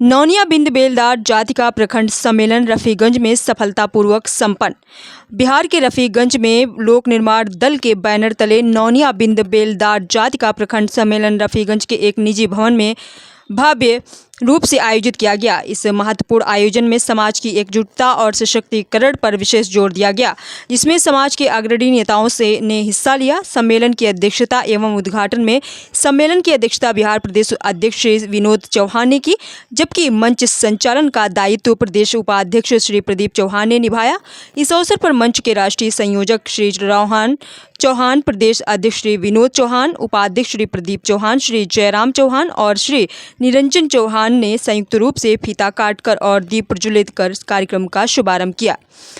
नौनिया बिंद बेलदार जाति का प्रखंड सम्मेलन रफीगंज में सफलतापूर्वक संपन्न। बिहार के रफीगंज में लोक निर्माण दल के बैनर तले नौनिया बिंद बेलदार जाति का प्रखंड सम्मेलन रफीगंज के एक निजी भवन में भव्य रूप से आयोजित किया गया। इस महत्वपूर्ण आयोजन में समाज की एकजुटता और सशक्तिकरण पर विशेष जोर दिया गया, जिसमें समाज के अग्रणी नेताओं ने हिस्सा लिया। सम्मेलन की अध्यक्षता एवं उद्घाटन में सम्मेलन की अध्यक्षता बिहार प्रदेश अध्यक्ष श्री विनोद चौहान ने की, जबकि मंच संचालन का दायित्व प्रदेश उपाध्यक्ष श्री प्रदीप चौहान ने निभाया। इस अवसर पर मंच के राष्ट्रीय संयोजक श्री रोहन चौहान, प्रदेश अध्यक्ष श्री विनोद चौहान, उपाध्यक्ष श्री प्रदीप चौहान, श्री जयराम चौहान और श्री निरंजन चौहान ने संयुक्त रूप से फीता काटकर और दीप प्रज्वलित कर कार्यक्रम का शुभारंभ किया।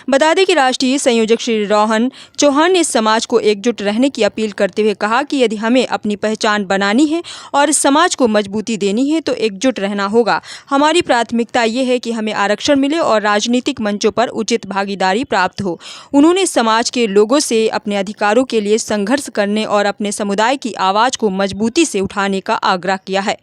बता दें कि राष्ट्रीय संयोजक श्री रोहन चौहान ने समाज को एकजुट रहने की अपील करते हुए कहा कि यदि हमें अपनी पहचान बनानी है और समाज को मजबूती देनी है तो एकजुट रहना होगा। हमारी प्राथमिकता ये है कि हमें आरक्षण मिले और राजनीतिक मंचों पर उचित भागीदारी प्राप्त हो। उन्होंने समाज के लोगों से अपने अधिकारों के लिए संघर्ष करने और अपने समुदाय की आवाज़ को मजबूती से उठाने का आग्रह किया है।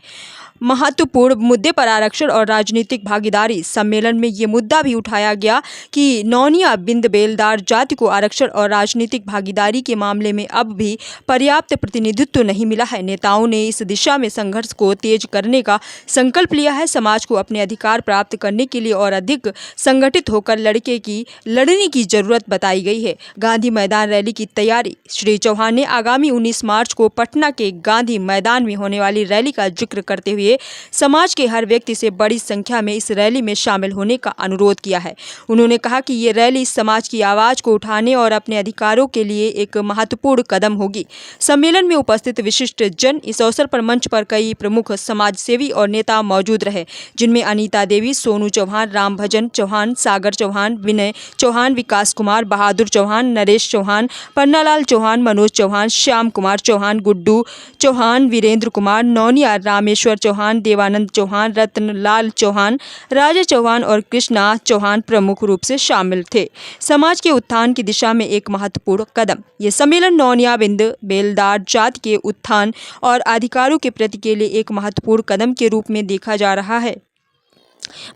महत्वपूर्ण मुद्दे पर आरक्षण और राजनीतिक भागीदारी। सम्मेलन में ये मुद्दा भी उठाया गया कि नौनिया बिंद बेलदार जाति को आरक्षण और राजनीतिक भागीदारी के मामले में अब भी पर्याप्त प्रतिनिधित्व नहीं मिला है। नेताओं ने इस दिशा में संघर्ष को तेज करने का संकल्प लिया है। समाज को अपने अधिकार प्राप्त करने के लिए और अधिक संगठित होकर लड़ने की जरूरत बताई गई है। गांधी मैदान रैली की तैयारी। श्री चौहान ने आगामी 19 मार्च को पटना के गांधी मैदान में होने वाली रैली का जिक्र करते हुए समाज के हर व्यक्ति से बड़ी संख्या में इस रैली में शामिल होने का अनुरोध किया है। उन्होंने कहा कि ये रैली समाज की आवाज़ को उठाने और अपने अधिकारों के लिए एक महत्वपूर्ण कदम होगी। सम्मेलन में उपस्थित विशिष्ट जन। इस अवसर पर मंच पर कई प्रमुख समाज सेवी और नेता मौजूद रहे, जिनमें अनीता देवी, सोनू चौहान, राम भजन चौहान, सागर चौहान, विनय चौहान, विकास कुमार, बहादुर चौहान, नरेश चौहान, पन्नालाल चौहान, मनोज चौहान, श्याम कुमार चौहान, गुड्डू चौहान, वीरेंद्र कुमार, नौनिया, रामेश्वर चौहान, देवानंद चौहान, रत्नलाल चौहान, राजा चौहान और कृष्णा चौहान प्रमुख रूप से शामिल थे। समाज के उत्थान की दिशा में एक महत्वपूर्ण कदम। ये सम्मेलन नौनिया बिंद बेलदार जाति के उत्थान और अधिकारों के प्रति के लिए एक महत्वपूर्ण कदम के रूप में देखा जा रहा है।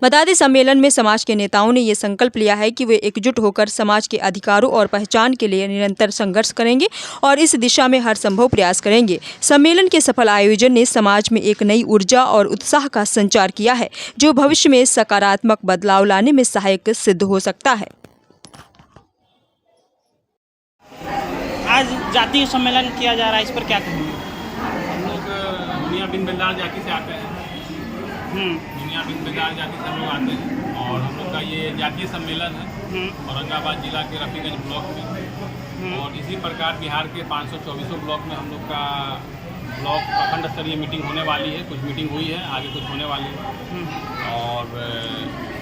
बता दें, सम्मेलन में समाज के नेताओं ने यह संकल्प लिया है कि वे एकजुट होकर समाज के अधिकारों और पहचान के लिए निरंतर संघर्ष करेंगे और इस दिशा में हर संभव प्रयास करेंगे। सम्मेलन के सफल आयोजन ने समाज में एक नई ऊर्जा और उत्साह का संचार किया है, जो भविष्य में सकारात्मक बदलाव लाने में सहायक सिद्ध हो सकता है। आज जातीय सम्मेलन किया जा रहा है, इस पर क्या कहेंगे? हम लोग नौनिया बिंद बेलदार जाति से आते हैं। नौनिया बिंद बेलदार जाति से हम लोग आते हैं और हम लोग का ये जातीय सम्मेलन है औरंगाबाद जिला के रफीगंज ब्लॉक में। और इसी प्रकार बिहार के 524 ब्लॉक में हम लोग का ब्लॉक प्रखंड स्तरीय मीटिंग होने वाली है। कुछ मीटिंग हुई है, आगे कुछ होने वाली है। और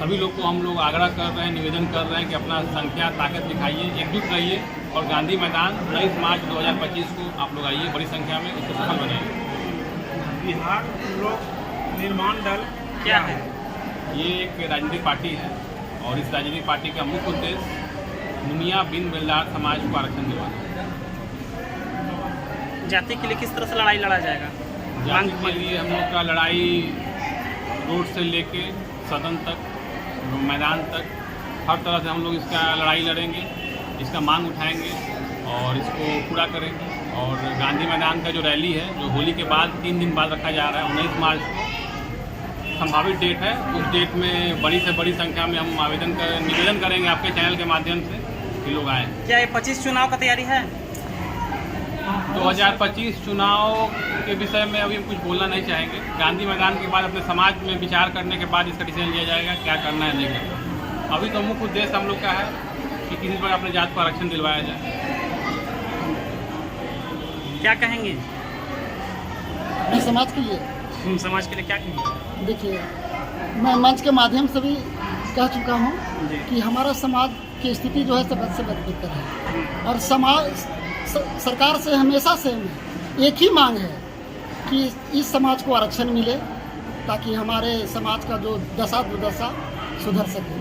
सभी लोग को हम लोग आग्रह कर रहे हैं, निवेदन कर रहे हैं कि अपना संख्या ताकत दिखाइए, एकजुट रहिए और गांधी मैदान 19 मार्च 2025 को आप लोग आइए बड़ी संख्या में, इसको सफल बनाइए। बिहार लोक निर्माण दल क्या है? ये एक राजनीतिक पार्टी है और इस राजनीतिक पार्टी का मुख्य उद्देश्य नौनिया बिंद बेलदार समाज को आरक्षण दिलाना है। जाति के लिए किस तरह से लड़ाई लड़ा जाएगा? जाति के लिए हम लोग का लड़ाई रोड से लेके सदन तक, मैदान तक, हर तरह से हम लोग इसका लड़ाई लड़ेंगे, इसका मांग उठाएंगे और इसको पूरा करेंगे। और गांधी मैदान का जो रैली है, जो होली के बाद 3 दिन बाद रखा जा रहा है, 19 मार्च को संभावित डेट है। उस डेट में बड़ी से बड़ी संख्या में हम निवेदन करेंगे आपके चैनल के माध्यम से कि लोग आएँ। क्या ये 25 चुनाव का तैयारी है? 2025 चुनाव के विषय में अभी हम कुछ बोलना नहीं चाहेंगे। गांधी मैदान के बाद अपने समाज में विचार करने के बाद इसका डिसीजन लिया जाएगा क्या करना है, नहीं करना। अभी तो मुख्य उद्देश्य हम लोग का है कि किसी पर अपने जात को आरक्षण दिलवाया जाए। क्या कहेंगे मैं समाज के लिए? समाज के लिए क्या कहेंगे? देखिए, मैं मंच के माध्यम से भी कह चुका हूँ कि हमारा समाज की स्थिति जो है सब से बदतर है और समाज सरकार से हमेशा से एक ही मांग है कि इस समाज को आरक्षण मिले ताकि हमारे समाज का जो दशा दुर्दशा सुधर सके।